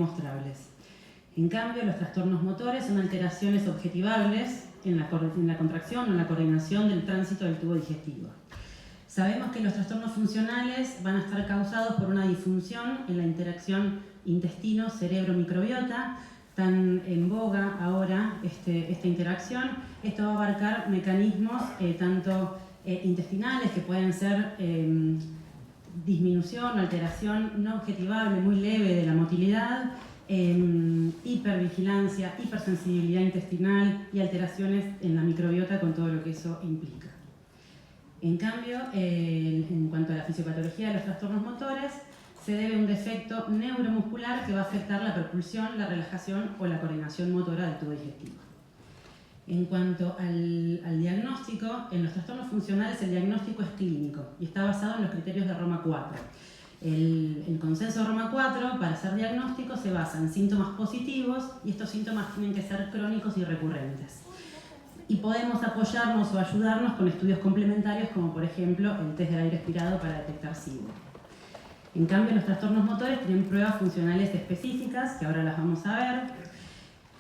demostrables. En cambio, los trastornos motores son alteraciones objetivables en la contracción o en la coordinación del tránsito del tubo digestivo. Sabemos que los trastornos funcionales van a estar causados por una disfunción en la interacción intestino-cerebro-microbiota, tan en boga ahora esta interacción. Esto va a abarcar mecanismos tanto intestinales, que pueden ser disminución o alteración no objetivable, muy leve de la motilidad, hipervigilancia, hipersensibilidad intestinal y alteraciones en la microbiota con todo lo que eso implica. En cambio, en cuanto a la fisiopatología de los trastornos motores, se debe a un defecto neuromuscular que va a afectar la propulsión, la relajación o la coordinación motora del tubo digestivo. En cuanto al diagnóstico, en los trastornos funcionales el diagnóstico es clínico y está basado en los criterios de Roma IV. El consenso de Roma IV para hacer diagnóstico se basa en síntomas positivos y estos síntomas tienen que ser crónicos y recurrentes. Y podemos apoyarnos o ayudarnos con estudios complementarios como por ejemplo el test del aire expirado para detectar SIBO. En cambio, los trastornos motores tienen pruebas funcionales específicas, que ahora las vamos a ver.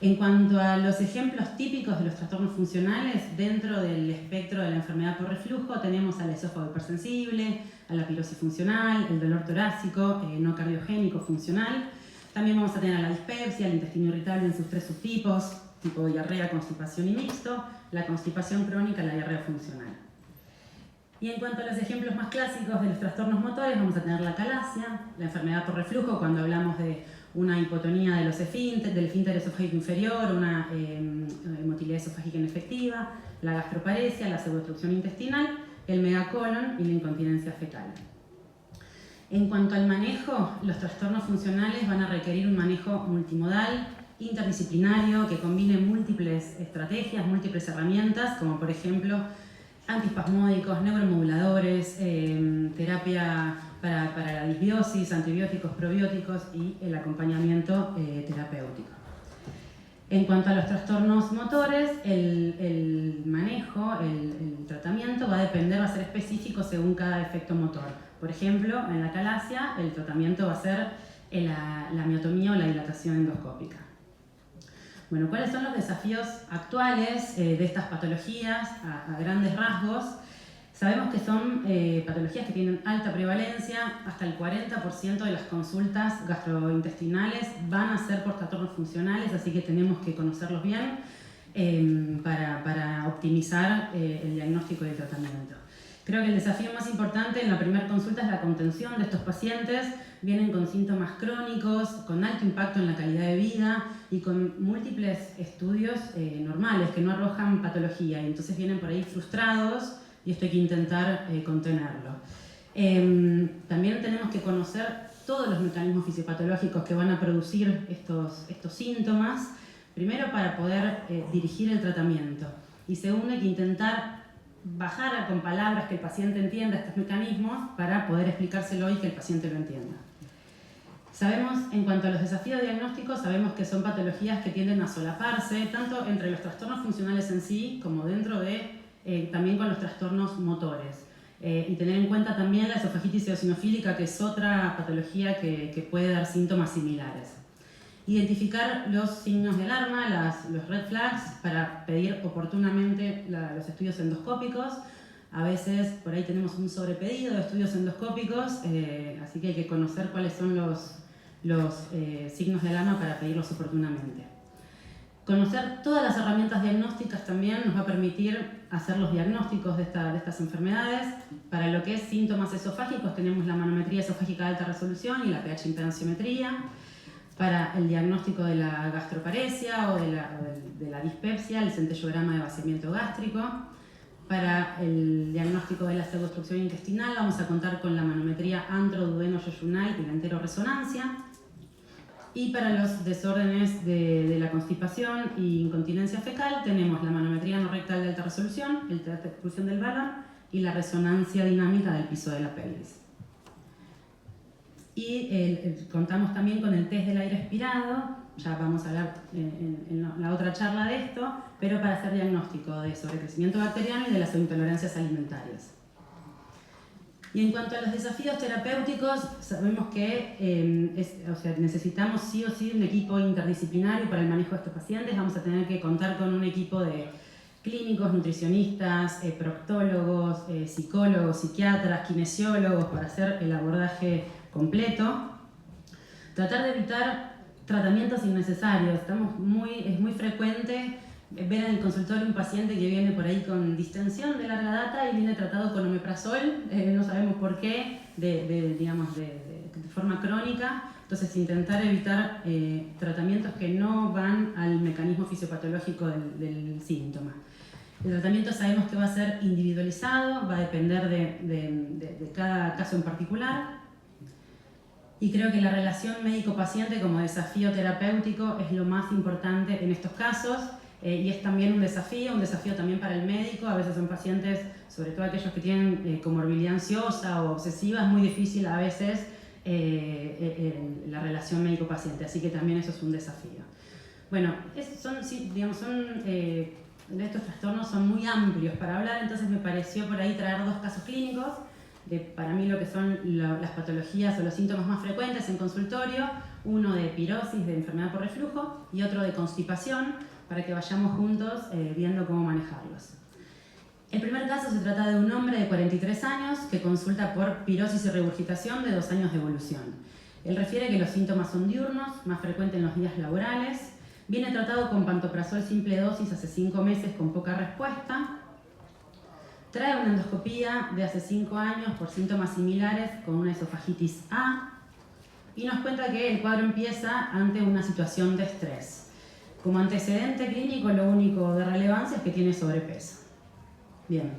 En cuanto a los ejemplos típicos de los trastornos funcionales, dentro del espectro de la enfermedad por reflujo tenemos al esófago hipersensible, a la pirosis funcional, el dolor torácico no cardiogénico funcional. También vamos a tener a la dispepsia, el intestino irritable en sus tres subtipos, tipo diarrea, constipación y mixto, la constipación crónica, la diarrea funcional. Y en cuanto a los ejemplos más clásicos de los trastornos motores, vamos a tener la calasia, la enfermedad por reflujo, cuando hablamos de una hipotonía de los del esfínter esofágico inferior, una motilidad esofágica inefectiva, la gastroparesia, la pseudoobstrucción intestinal, el megacolon y la incontinencia fecal. En cuanto al manejo, los trastornos funcionales van a requerir un manejo multimodal, interdisciplinario, que combine múltiples estrategias, múltiples herramientas, como por ejemplo antiespasmódicos, neuromoduladores, terapia para la disbiosis, antibióticos, probióticos y el acompañamiento terapéutico. En cuanto a los trastornos motores, el manejo, el tratamiento va a ser específico según cada efecto motor. Por ejemplo, en la calasia el tratamiento va a ser la miotomía o la dilatación endoscópica. Bueno, ¿cuáles son los desafíos actuales de estas patologías a grandes rasgos? Sabemos que son patologías que tienen alta prevalencia, hasta el 40% de las consultas gastrointestinales van a ser por trastornos funcionales, así que tenemos que conocerlos bien para optimizar el diagnóstico y el tratamiento. Creo que el desafío más importante en la primera consulta es la contención de estos pacientes. Vienen con síntomas crónicos, con alto impacto en la calidad de vida y con múltiples estudios normales que no arrojan patología, y entonces vienen por ahí frustrados y esto hay que intentar contenerlo. También tenemos que conocer todos los mecanismos fisiopatológicos que van a producir estos síntomas, primero para poder dirigir el tratamiento y segundo hay que intentar bajar con palabras que el paciente entienda estos mecanismos para poder explicárselo y que el paciente lo entienda. Sabemos, en cuanto a los desafíos diagnósticos, sabemos que son patologías que tienden a solaparse, tanto entre los trastornos funcionales en sí, como dentro de, también con los trastornos motores. Y tener en cuenta también la esofagitis eosinofílica, que es otra patología que puede dar síntomas similares. Identificar los signos de alarma, los red flags, para pedir oportunamente los estudios endoscópicos. A veces por ahí tenemos un sobrepedido de estudios endoscópicos, así que hay que conocer cuáles son los signos de alarma para pedirlos oportunamente. Conocer todas las herramientas diagnósticas también nos va a permitir hacer los diagnósticos de estas enfermedades. Para lo que es síntomas esofágicos tenemos la manometría esofágica de alta resolución y la pH impedanciometría. Para el diagnóstico de la gastroparesia o de la dispepsia, el centellograma de vaciamiento gástrico. Para el diagnóstico de la pseudoobstrucción intestinal vamos a contar con la manometría antro-duodeno-yeyunal y la enteroresonancia. Y para los desórdenes de la constipación y incontinencia fecal tenemos la manometría no rectal de alta resolución, el test de expulsión del balón y la resonancia dinámica del piso de la pelvis. Y contamos también con el test del aire expirado, ya vamos a hablar en la otra charla de esto, pero para hacer diagnóstico de sobrecrecimiento bacteriano y de las intolerancias alimentarias. Y en cuanto a los desafíos terapéuticos, sabemos que necesitamos sí o sí un equipo interdisciplinario para el manejo de estos pacientes. Vamos a tener que contar con un equipo de clínicos, nutricionistas, proctólogos, psicólogos, psiquiatras, kinesiólogos para hacer el abordaje completo. Tratar de evitar tratamientos innecesarios. Es muy frecuente ver en el consultorio un paciente que viene por ahí con distensión de larga data y viene tratado con omeprazol, no sabemos por qué, de forma crónica. Entonces, intentar evitar tratamientos que no van al mecanismo fisiopatológico del síntoma. El tratamiento sabemos que va a ser individualizado, va a depender de cada caso en particular. Y creo que la relación médico-paciente como desafío terapéutico es lo más importante en estos casos. Y es también un desafío también para el médico. A veces son pacientes, sobre todo aquellos que tienen comorbilidad ansiosa o obsesiva, es muy difícil a veces la relación médico-paciente, así que también eso es un desafío. Bueno, estos trastornos son muy amplios para hablar, entonces me pareció por ahí traer dos casos clínicos, para mí lo que son las patologías o los síntomas más frecuentes en consultorio, uno de pirosis, de enfermedad por reflujo, y otro de constipación, para que vayamos juntos viendo cómo manejarlos. El primer caso se trata de un hombre de 43 años que consulta por pirosis y regurgitación de 2 años de evolución. Él refiere que los síntomas son diurnos, más frecuentes en los días laborales. Viene tratado con pantoprazol simple dosis hace 5 meses con poca respuesta. Trae una endoscopía de hace 5 años por síntomas similares con una esofagitis A. Y nos cuenta que el cuadro empieza ante una situación de estrés. Como antecedente clínico, lo único de relevancia es que tiene sobrepeso. Bien,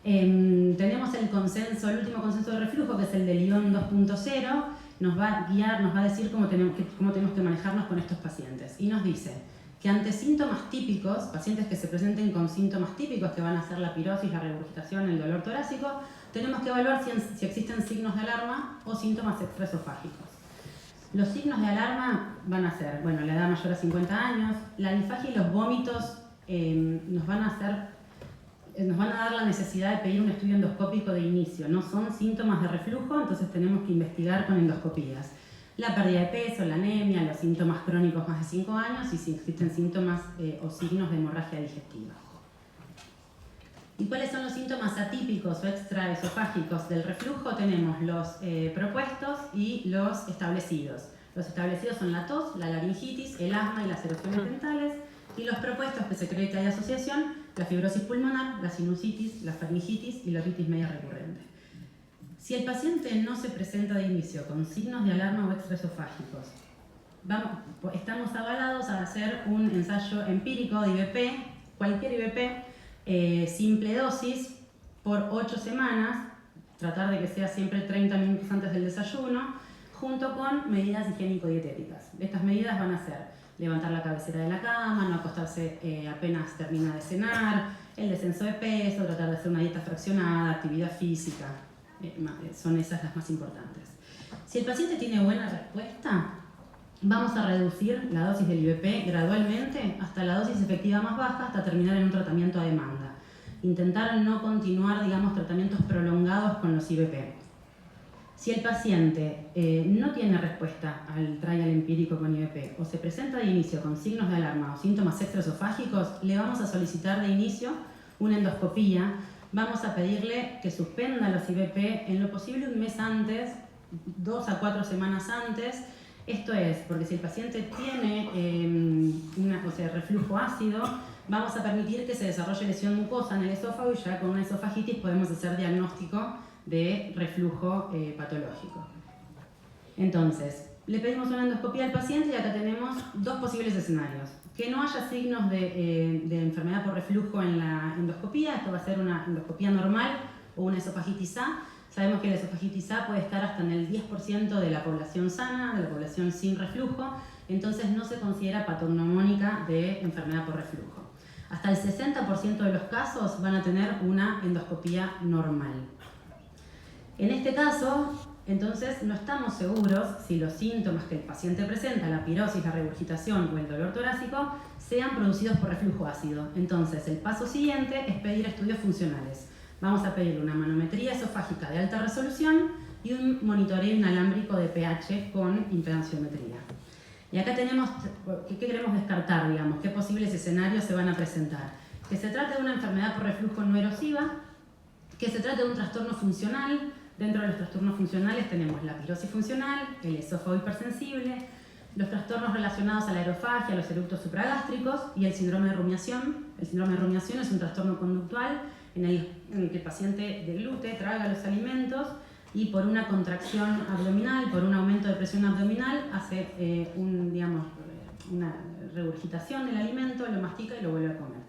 tenemos el último consenso de reflujo, que es el de Lyon 2.0, nos va a guiar, nos va a decir cómo tenemos que manejarnos con estos pacientes. Y nos dice que ante síntomas típicos, pacientes que se presenten con síntomas típicos, que van a ser la pirosis, la regurgitación, el dolor torácico, tenemos que evaluar si existen signos de alarma o síntomas extraesofágicos. Los signos de alarma van a ser, la edad mayor a 50 años, la disfagia y los vómitos nos van a dar la necesidad de pedir un estudio endoscópico de inicio. No son síntomas de reflujo, entonces tenemos que investigar con endoscopías. La pérdida de peso, la anemia, los síntomas crónicos más de 5 años y si existen síntomas o signos de hemorragia digestiva. ¿Y cuáles son los síntomas atípicos o extraesofágicos del reflujo? Tenemos los propuestos y los establecidos. Los establecidos son la tos, la laringitis, el asma y las erupciones dentales. Y los propuestos, que se cree que hay asociación, la fibrosis pulmonar, la sinusitis, la faringitis y la otitis media recurrente. Si el paciente no se presenta de inicio con signos de alarma o extraesofágicos, estamos avalados a hacer un ensayo empírico de IBP, cualquier IBP, simple dosis, por 8 semanas, tratar de que sea siempre 30 minutos antes del desayuno, junto con medidas higiénico-dietéticas. Estas medidas van a ser levantar la cabecera de la cama, no acostarse apenas termina de cenar, el descenso de peso, tratar de hacer una dieta fraccionada, actividad física, son esas las más importantes. Si el paciente tiene buena respuesta, vamos a reducir la dosis del IBP gradualmente hasta la dosis efectiva más baja, hasta terminar en un tratamiento a demanda. Intentar no continuar, tratamientos prolongados con los IBP. Si el paciente no tiene respuesta al trial empírico con IBP o se presenta de inicio con signos de alarma o síntomas extraesofágicos, le vamos a solicitar de inicio una endoscopía. Vamos a pedirle que suspenda los IBP en lo posible un mes antes, 2 a 4 semanas antes. Esto es porque si el paciente tiene reflujo ácido, vamos a permitir que se desarrolle lesión mucosa en el esófago y ya con una esofagitis podemos hacer diagnóstico de reflujo patológico. Entonces, le pedimos una endoscopía al paciente y acá tenemos 2 posibles escenarios. Que no haya signos de enfermedad por reflujo en la endoscopía, esto va a ser una endoscopía normal o una esofagitis A. Sabemos que la esofagitis A puede estar hasta en el 10% de la población sana, de la población sin reflujo, entonces no se considera patognomónica de enfermedad por reflujo. Hasta el 60% de los casos van a tener una endoscopía normal. En este caso, entonces, no estamos seguros si los síntomas que el paciente presenta, la pirosis, la regurgitación o el dolor torácico, sean producidos por reflujo ácido. Entonces, el paso siguiente es pedir estudios funcionales vamos a pedirle una manometría esofágica de alta resolución y un monitoreo inalámbrico de pH con impedanciometría. Y acá tenemos, ¿qué queremos descartar, digamos? ¿Qué posibles escenarios se van a presentar? Que se trate de una enfermedad por reflujo no erosiva, que se trate de un trastorno funcional. Dentro de los trastornos funcionales tenemos la pirosis funcional, el esófago hipersensible, los trastornos relacionados a la aerofagia, los eructos supragástricos y el síndrome de rumiación. El síndrome de rumiación es un trastorno conductual en el que el paciente deglute, traga los alimentos y por una contracción abdominal, por un aumento de presión abdominal, hace una regurgitación del alimento, lo mastica y lo vuelve a comer.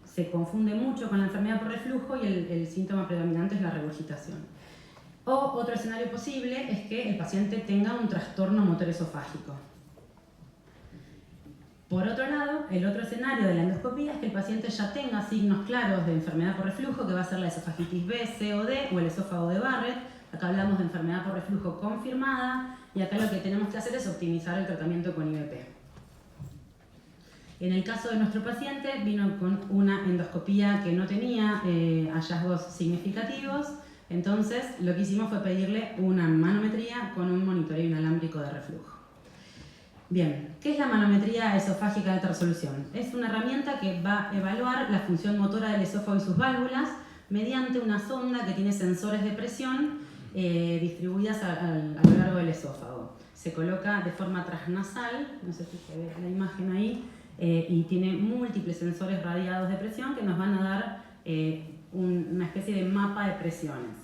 Se confunde mucho con la enfermedad por reflujo y el síntoma predominante es la regurgitación. O otro escenario posible es que el paciente tenga un trastorno motor esofágico. Por otro lado, el otro escenario de la endoscopía es que el paciente ya tenga signos claros de enfermedad por reflujo, que va a ser la esofagitis B, C o D, o el esófago de Barrett. Acá hablamos de enfermedad por reflujo confirmada, y acá lo que tenemos que hacer es optimizar el tratamiento con IVP. En el caso de nuestro paciente, vino con una endoscopía que no tenía hallazgos significativos, entonces lo que hicimos fue pedirle una manometría con un monitoreo inalámbrico de reflujo. Bien, ¿qué es la manometría esofágica de alta resolución? Es una herramienta que va a evaluar la función motora del esófago y sus válvulas mediante una sonda que tiene sensores de presión distribuidas a lo largo del esófago. Se coloca de forma transnasal, no sé si se ve la imagen ahí, y tiene múltiples sensores radiados de presión que nos van a dar una especie de mapa de presiones.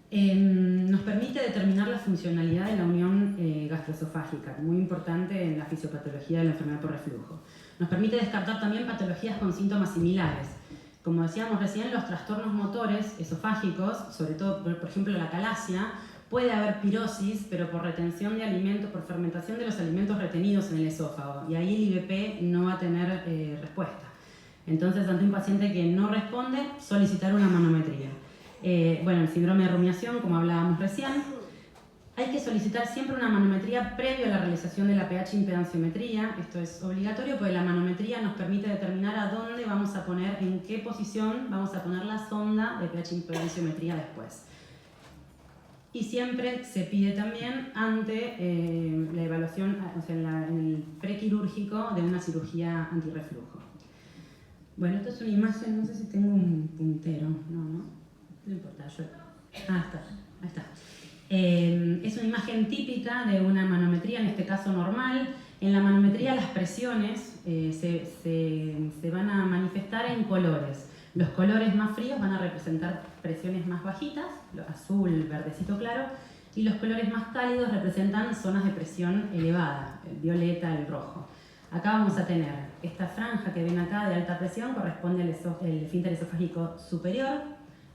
Nos permite determinar la funcionalidad de la unión gastroesofágica, muy importante en la fisiopatología de la enfermedad por reflujo. Nos permite descartar también patologías con síntomas similares. Como decíamos recién, los trastornos motores esofágicos, sobre todo, por ejemplo, la calasia, puede haber pirosis, pero por retención de alimentos, por fermentación de los alimentos retenidos en el esófago, y ahí el IVP no va a tener respuesta. Entonces, ante un paciente que no responde, solicitar una manometría. Bueno, el síndrome de rumiación, como hablábamos recién, hay que solicitar siempre una manometría previo a la realización de la pH impedanciometría. Esto es obligatorio porque la manometría nos permite determinar a dónde vamos a poner, en qué posición vamos a poner la sonda de pH impedanciometría después. Y siempre se pide también ante la evaluación, o sea, en el prequirúrgico de una cirugía antirreflujo. Bueno, esto es una imagen, no sé si tengo un puntero, no importa, ahí está. Es una imagen típica de una manometría, en este caso normal. En la manometría las presiones se van a manifestar en colores. Los colores más fríos van a representar presiones más bajitas, azul, verdecito claro, y los colores más cálidos representan zonas de presión elevada, el violeta, el rojo. Acá vamos a tener esta franja que ven acá de alta presión, corresponde al esfínter esofágico superior,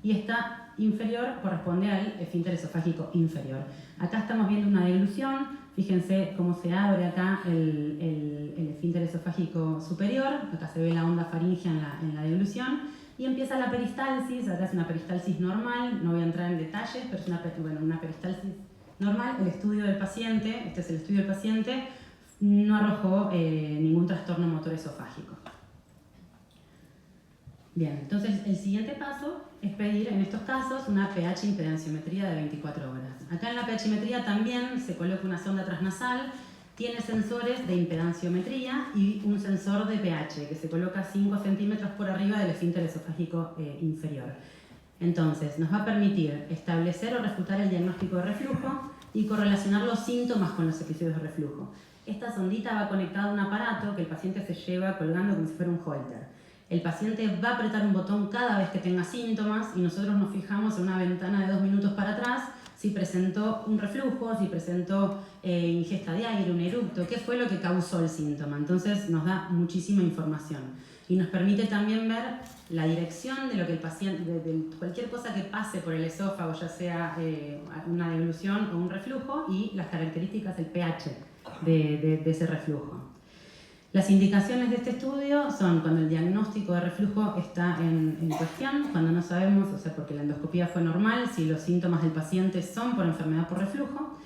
y esta inferior corresponde al esfínter esofágico inferior. Acá estamos viendo una deglución, fíjense cómo se abre acá el esfínter esofágico superior, acá se ve la onda faríngea en la deglución, y empieza la peristalsis. Acá es una peristalsis normal, no voy a entrar en detalles, pero es una peristalsis normal. El estudio del paciente, este es el estudio del paciente, no arrojó ningún trastorno motor esofágico. Bien, entonces el siguiente paso es pedir en estos casos una pH impedanciometría de 24 horas. Acá en la pHmetría también se coloca una sonda transnasal, tiene sensores de impedanciometría y un sensor de pH que se coloca 5 centímetros por arriba del esfínter esofágico inferior. Entonces nos va a permitir establecer o refutar el diagnóstico de reflujo y correlacionar los síntomas con los episodios de reflujo. Esta sondita va conectada a un aparato que el paciente se lleva colgando como si fuera un holter. El paciente va a apretar un botón cada vez que tenga síntomas y nosotros nos fijamos en una ventana de 2 minutos para atrás si presentó un reflujo, si presentó ingesta de aire, un eructo, qué fue lo que causó el síntoma. Entonces nos da muchísima información y nos permite también ver la dirección de lo que el paciente, de cualquier cosa que pase por el esófago, ya sea una deglución o un reflujo, y las características del pH de ese reflujo. Las indicaciones de este estudio son cuando el diagnóstico de reflujo está en cuestión, cuando no sabemos, o sea, porque la endoscopía fue normal, si los síntomas del paciente son por enfermedad por reflujo,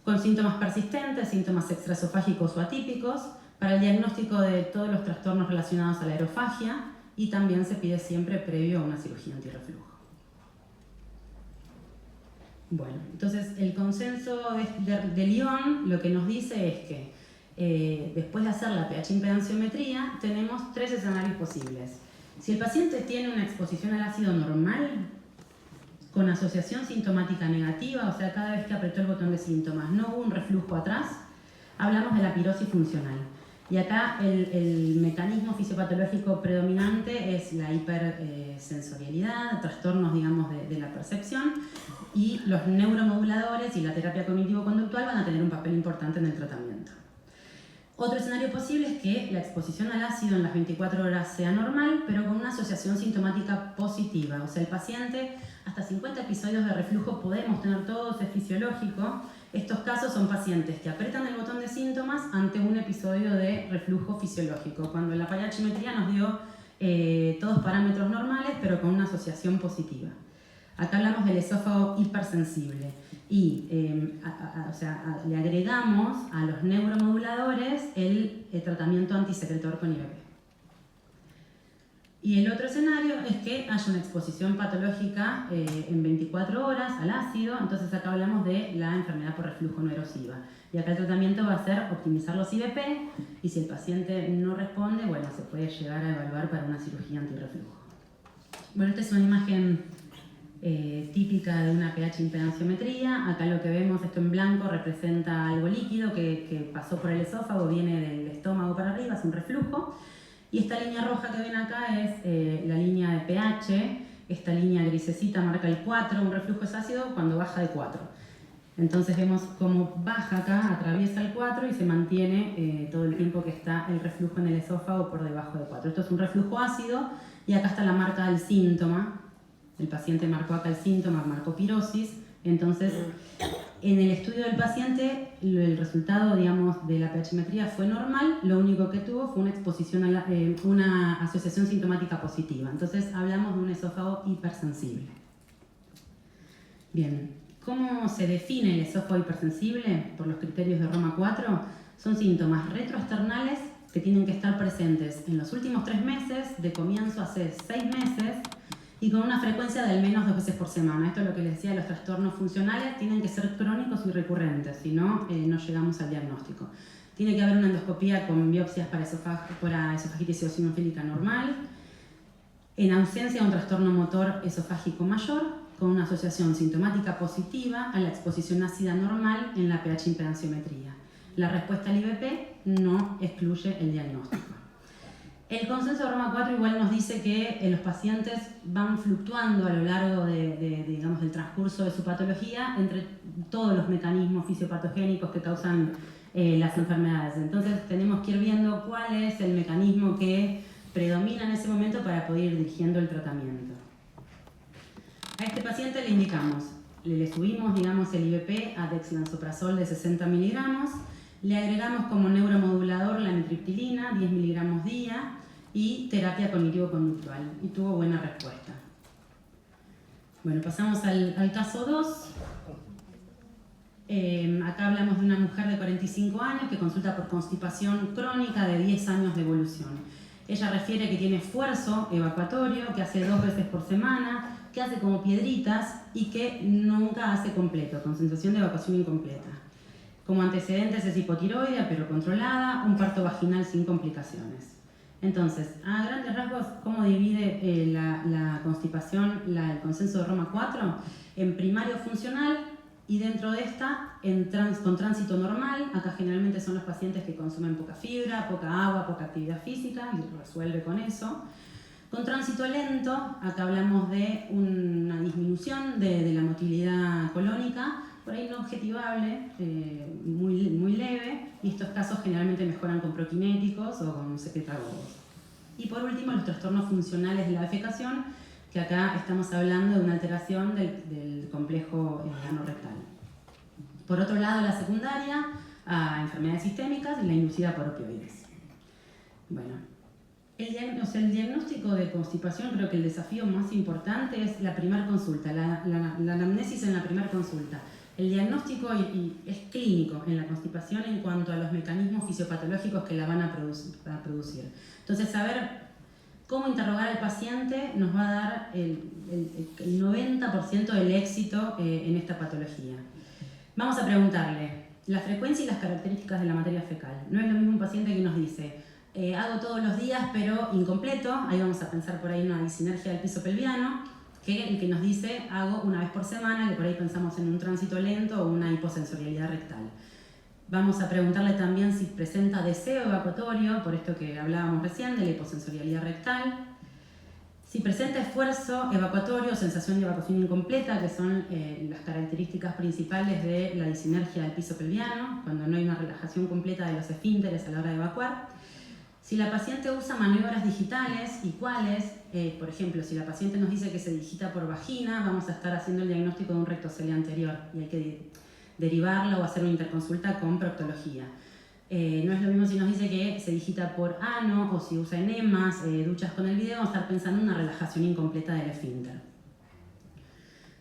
con síntomas persistentes, síntomas extraesofágicos o atípicos, para el diagnóstico de todos los trastornos relacionados a la aerofagia, y también se pide siempre previo a una cirugía antirreflujo. Bueno, entonces el consenso de Lyon lo que nos dice es que después de hacer la pH impedanciometría tenemos 3 escenarios posibles. Si el paciente tiene una exposición al ácido normal, con asociación sintomática negativa, o sea, cada vez que apretó el botón de síntomas no hubo un reflujo atrás, hablamos de la pirosis funcional. Y acá el mecanismo fisiopatológico predominante es la hipersensorialidad, trastornos, digamos, de la percepción, y los neuromoduladores y la terapia cognitivo-conductual van a tener un papel importante en el tratamiento. Otro escenario posible es que la exposición al ácido en las 24 horas sea normal, pero con una asociación sintomática positiva. O sea, el paciente, hasta 50 episodios de reflujo podemos tener todos, es fisiológico. Estos casos son pacientes que apretan el botón de síntomas ante un episodio de reflujo fisiológico, cuando la pH-metría nos dio todos parámetros normales, pero con una asociación positiva. Acá hablamos del esófago hipersensible y le agregamos a los neuromoduladores el tratamiento antisecretor con IVP. Y el otro escenario es que haya una exposición patológica en 24 horas al ácido, entonces acá hablamos de la enfermedad por reflujo no erosiva. Y acá el tratamiento va a ser optimizar los IVP y si el paciente no responde, bueno, se puede llegar a evaluar para una cirugía antirreflujo. Bueno, esta es una imagen típica de una pH impedanciometría. Acá lo que vemos, esto en blanco, representa algo líquido que pasó por el esófago, viene del estómago para arriba, es un reflujo. Y esta línea roja que ven acá es la línea de pH, esta línea grisecita marca el 4, un reflujo es ácido cuando baja de 4. Entonces vemos cómo baja acá, atraviesa el 4 y se mantiene todo el tiempo que está el reflujo en el esófago por debajo de 4. Esto es un reflujo ácido y acá está la marca del síntoma. El paciente marcó acá el síntoma, marcó pirosis. Entonces, en el estudio del paciente, el resultado, digamos, de la pH-metría fue normal. Lo único que tuvo fue una exposición a una asociación sintomática positiva. Entonces, hablamos de un esófago hipersensible. Bien, ¿cómo se define el esófago hipersensible por los criterios de Roma 4? Son síntomas retroexternales que tienen que estar presentes en los últimos 3 meses, de comienzo hace 6 meses, y con una frecuencia de al menos 2 veces por semana. Esto es lo que les decía, los trastornos funcionales tienen que ser crónicos y recurrentes, si no, no llegamos al diagnóstico. Tiene que haber una endoscopía con biopsias para esofagitis eosinofílica normal, en ausencia de un trastorno motor esofágico mayor, con una asociación sintomática positiva a la exposición ácida normal en la pH impedanciometría. La respuesta al IVP no excluye el diagnóstico. El consenso de Roma 4 igual nos dice que los pacientes van fluctuando a lo largo digamos, del transcurso de su patología entre todos los mecanismos fisiopatogénicos que causan las enfermedades. Entonces tenemos que ir viendo cuál es el mecanismo que predomina en ese momento para poder ir dirigiendo el tratamiento. A este paciente le indicamos, le subimos, digamos, el IVP a dexlansoprazol de 60 miligramos, le agregamos como neuromodulador la amitriptilina, 10 miligramos día, y terapia cognitivo-conductual, y tuvo buena respuesta. Bueno, pasamos al caso 2. Acá hablamos de una mujer de 45 años que consulta por constipación crónica de 10 años de evolución. Ella refiere que tiene esfuerzo evacuatorio, que hace 2 veces por semana, que hace como piedritas y que nunca hace completo, con sensación de evacuación incompleta. Como antecedentes es hipotiroidea, pero controlada, un parto vaginal sin complicaciones. Entonces, a grandes rasgos, ¿cómo divide la constipación el consenso de Roma 4? En primario funcional y dentro de esta con tránsito normal. Acá generalmente son los pacientes que consumen poca fibra, poca agua, poca actividad física y resuelve con eso. Con tránsito lento, acá hablamos de una disminución de la motilidad colónica, por ahí no objetivable, muy leve, y estos casos generalmente mejoran con prokinéticos o con secretagogues. Y por último, los trastornos funcionales de la defecación, que acá estamos hablando de una alteración del complejo anorrectal. Por otro lado, la secundaria, a enfermedades sistémicas y la inducida por opioides. Bueno, el diagnóstico de constipación, creo que el desafío más importante es la primera consulta, la anamnesis en la primera consulta. El diagnóstico es clínico en la constipación en cuanto a los mecanismos fisiopatológicos que la van a producir. Entonces, saber cómo interrogar al paciente nos va a dar el 90% del éxito en esta patología. Vamos a preguntarle la frecuencia y las características de la materia fecal. No es lo mismo un paciente que nos dice, hago todos los días pero incompleto, ahí vamos a pensar por ahí una disinergia del piso pelviano, que el que nos dice, hago una vez por semana, que por ahí pensamos en un tránsito lento o una hiposensorialidad rectal. Vamos a preguntarle también si presenta deseo evacuatorio, por esto que hablábamos recién de la hiposensorialidad rectal. Si presenta esfuerzo evacuatorio o sensación de evacuación incompleta, que son las características principales de la disinergia del piso pelviano, cuando no hay una relajación completa de los esfínteres a la hora de evacuar. Si la paciente usa maniobras digitales y cuáles, por ejemplo, si la paciente nos dice que se digita por vagina, vamos a estar haciendo el diagnóstico de un rectocele anterior y hay que derivarla o hacer una interconsulta con proctología. No es lo mismo si nos dice que se digita por ano o si usa enemas, duchas con el video, vamos a estar pensando en una relajación incompleta del esfínter.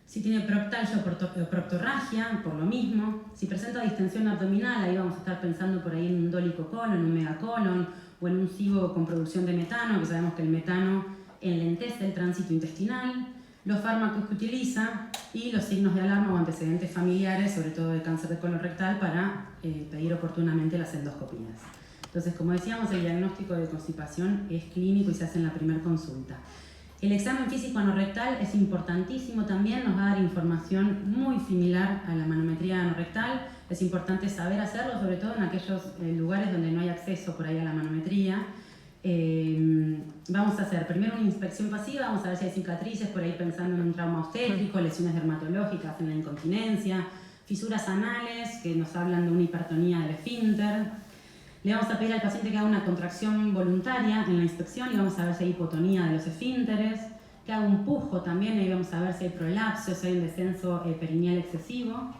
Si tiene proctalgia o proctorragia, por lo mismo. Si presenta distensión abdominal, ahí vamos a estar pensando por ahí en un dólico colon, un megacolon o en un SIBO con producción de metano, que sabemos que el metano enlentece el tránsito intestinal. Los fármacos que utiliza y los signos de alarma o antecedentes familiares, sobre todo de cáncer de colon rectal, para pedir oportunamente las endoscopías. Entonces, como decíamos, el diagnóstico de constipación es clínico y se hace en la primera consulta. El examen físico anorrectal es importantísimo también, nos va a dar información muy similar a la manometría anorrectal. Es importante saber hacerlo, sobre todo en aquellos lugares donde no hay acceso por ahí a la manometría. Vamos a hacer primero una inspección pasiva, vamos a ver si hay cicatrices, por ahí pensando en un trauma obstétrico, lesiones dermatológicas en la incontinencia, fisuras anales que nos hablan de una hipertonía del esfínter. Le vamos a pedir al paciente que haga una contracción voluntaria en la inspección y vamos a ver si hay hipotonía de los esfínteres, que haga un pujo también y vamos a ver si hay prolapso, si hay un descenso perineal excesivo.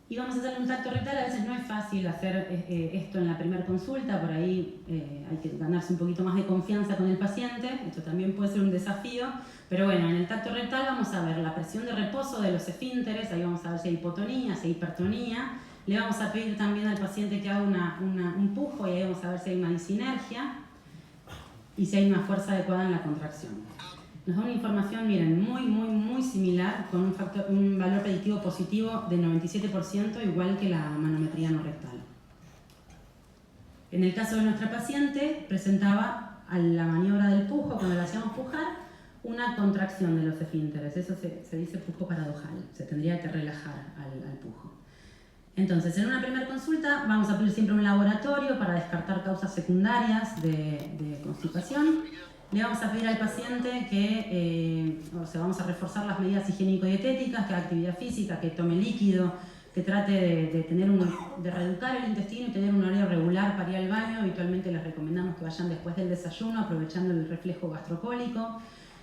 Y vamos a hacer un tacto rectal, a veces no es fácil hacer esto en la primera consulta, por ahí hay que ganarse un poquito más de confianza con el paciente, esto también puede ser un desafío, pero bueno, en el tacto rectal vamos a ver la presión de reposo de los esfínteres, ahí vamos a ver si hay hipotonía, si hay hipertonía, le vamos a pedir también al paciente que haga un pujo y ahí vamos a ver si hay una disinergia y si hay una fuerza adecuada en la contracción. Nos da una información, miren, muy similar, con un valor predictivo positivo de 97%, igual que la manometría anorrectal. En el caso de nuestra paciente, presentaba a la maniobra del pujo, cuando la hacíamos pujar, una contracción de los esfínteres. Eso se dice pujo paradojal, se tendría que relajar al pujo. Entonces, en una primera consulta vamos a pedir siempre un laboratorio para descartar causas secundarias de constipación. Le vamos a pedir al paciente que, vamos a reforzar las medidas higiénico-dietéticas, que haga actividad física, que tome líquido, que trate de reeducar el intestino y tener un horario regular para ir al baño. Habitualmente les recomendamos que vayan después del desayuno, aprovechando el reflejo gastrocólico,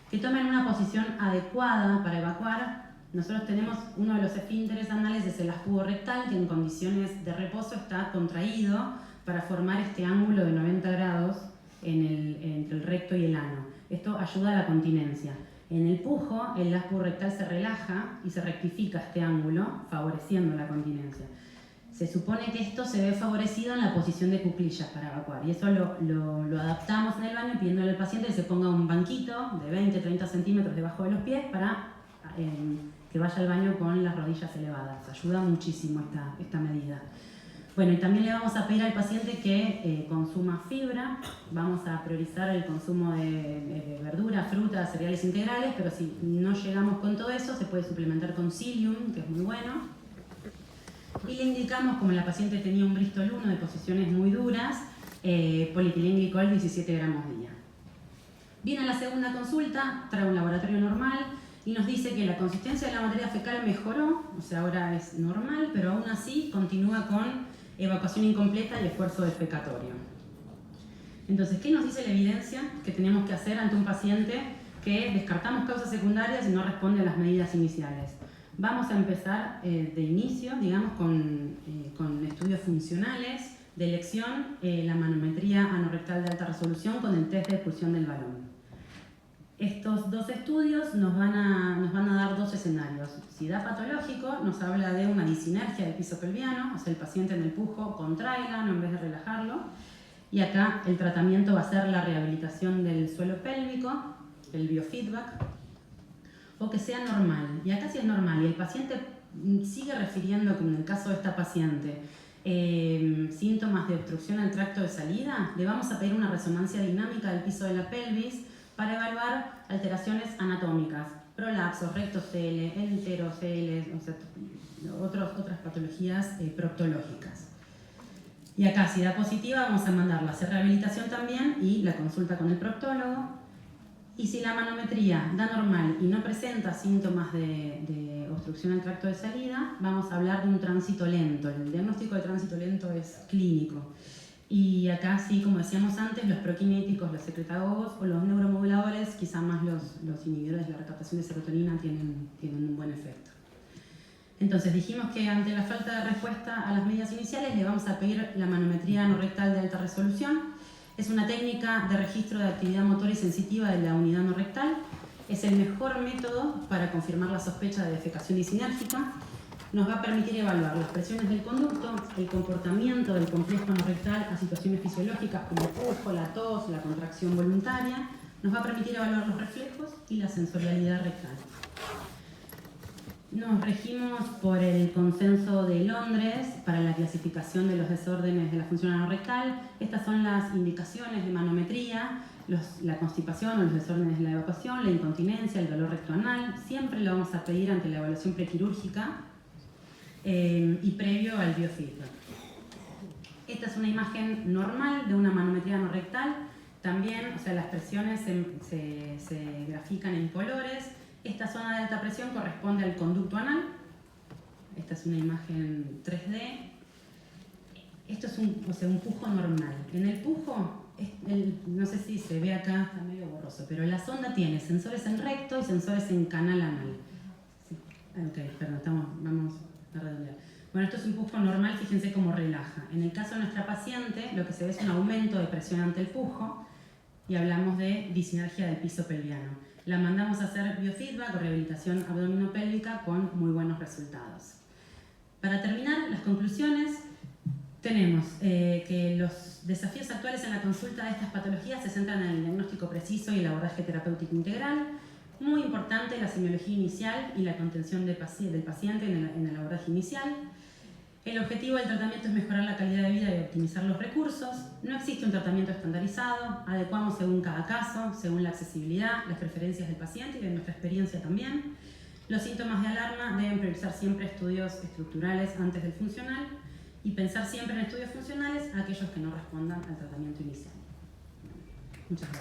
que tomen una posición adecuada para evacuar. Nosotros tenemos uno de los esfínteres anales, es el aspugo rectal, que en condiciones de reposo está contraído para formar este ángulo de 90 grados entre el recto y el ano. Esto ayuda a la continencia. En el pujo, el aspugo rectal se relaja y se rectifica este ángulo, favoreciendo la continencia. Se supone que esto se ve favorecido en la posición de cuclillas para evacuar, y eso lo adaptamos en el baño pidiéndole al paciente que se ponga un banquito de 20-30 centímetros debajo de los pies para que vaya al baño con las rodillas elevadas. Ayuda muchísimo esta medida. Bueno, y también le vamos a pedir al paciente que consuma fibra. Vamos a priorizar el consumo de verduras, frutas, cereales integrales, pero si no llegamos con todo eso, se puede suplementar con psyllium, que es muy bueno. Y le indicamos, como la paciente tenía un Bristol 1 de posiciones muy duras, polietilenglicol 17 gramos día. Viene a la segunda consulta, trae un laboratorio normal y nos dice que la consistencia de la materia fecal mejoró, o sea, ahora es normal, pero aún así continúa con evacuación incompleta y esfuerzo defecatorio. Entonces, ¿qué nos dice la evidencia que tenemos que hacer ante un paciente que descartamos causas secundarias y no responde a las medidas iniciales? Vamos a empezar de inicio, digamos, con estudios funcionales de elección, la manometría anorrectal de alta resolución con el test de expulsión del balón. Estos dos estudios nos van a dar dos escenarios. Si da patológico, nos habla de una disinergia del piso pelviano, o sea, el paciente en el pujo contrae el ano en vez de relajarlo. Y acá el tratamiento va a ser la rehabilitación del suelo pélvico, el biofeedback, o que sea normal. Y acá sí es normal, y el paciente sigue refiriendo, como en el caso de esta paciente, síntomas de obstrucción al tracto de salida, le vamos a pedir una resonancia dinámica del piso de la pelvis para evaluar alteraciones anatómicas, prolapsos, rectocele, enterocele, o sea, otras patologías proctológicas. Y acá, si da positiva, vamos a mandarla a hacer rehabilitación también y la consulta con el proctólogo. Y si la manometría da normal y no presenta síntomas de obstrucción al tracto de salida, vamos a hablar de un tránsito lento. El diagnóstico de tránsito lento es clínico. Y acá sí, como decíamos antes, los proquinéticos, los secretagogos o los neuromoduladores, quizá más los inhibidores de la recaptación de serotonina, tienen un buen efecto. Entonces dijimos que ante la falta de respuesta a las medidas iniciales le vamos a pedir la manometría anorrectal de alta resolución. Es una técnica de registro de actividad motora y sensitiva de la unidad anorrectal. Es el mejor método para confirmar la sospecha de defecación disinérgica. Nos va a permitir evaluar las presiones del conducto, el comportamiento del complejo anorrectal a situaciones fisiológicas como el pujo, la tos, la contracción voluntaria. Nos va a permitir evaluar los reflejos y la sensorialidad rectal. Nos regimos por el Consenso de Londres para la clasificación de los desórdenes de la función anorrectal. Estas son las indicaciones de manometría, la constipación o los desórdenes de la evacuación, la incontinencia, el dolor rectoanal. Siempre lo vamos a pedir ante la evaluación prequirúrgica y previo al biofeedback. Esta es una imagen normal de una manometría anorrectal. También, o sea, las presiones se grafican en colores. Esta zona de alta presión corresponde al conducto anal. Esta es una imagen 3D. Esto es un pujo normal. En el pujo, no sé si se ve acá, está medio borroso, pero la sonda tiene sensores en recto y sensores en canal anal. Sí. Ok, perdón, vamos a redondear. Bueno, esto es un pujo normal, fíjense cómo relaja. En el caso de nuestra paciente, lo que se ve es un aumento de presión ante el pujo y hablamos de disinergia del piso pelviano. La mandamos a hacer biofeedback o rehabilitación abdominopélvica con muy buenos resultados. Para terminar, las conclusiones, tenemos que los desafíos actuales en la consulta de estas patologías se centran en el diagnóstico preciso y el abordaje terapéutico integral. Muy importante la semiología inicial y la contención del paciente en el abordaje inicial. El objetivo del tratamiento es mejorar la calidad de vida y optimizar los recursos. No existe un tratamiento estandarizado, adecuamos según cada caso, según la accesibilidad, las preferencias del paciente y de nuestra experiencia también. Los síntomas de alarma deben priorizar siempre estudios estructurales antes del funcional y pensar siempre en estudios funcionales a aquellos que no respondan al tratamiento inicial. Muchas gracias.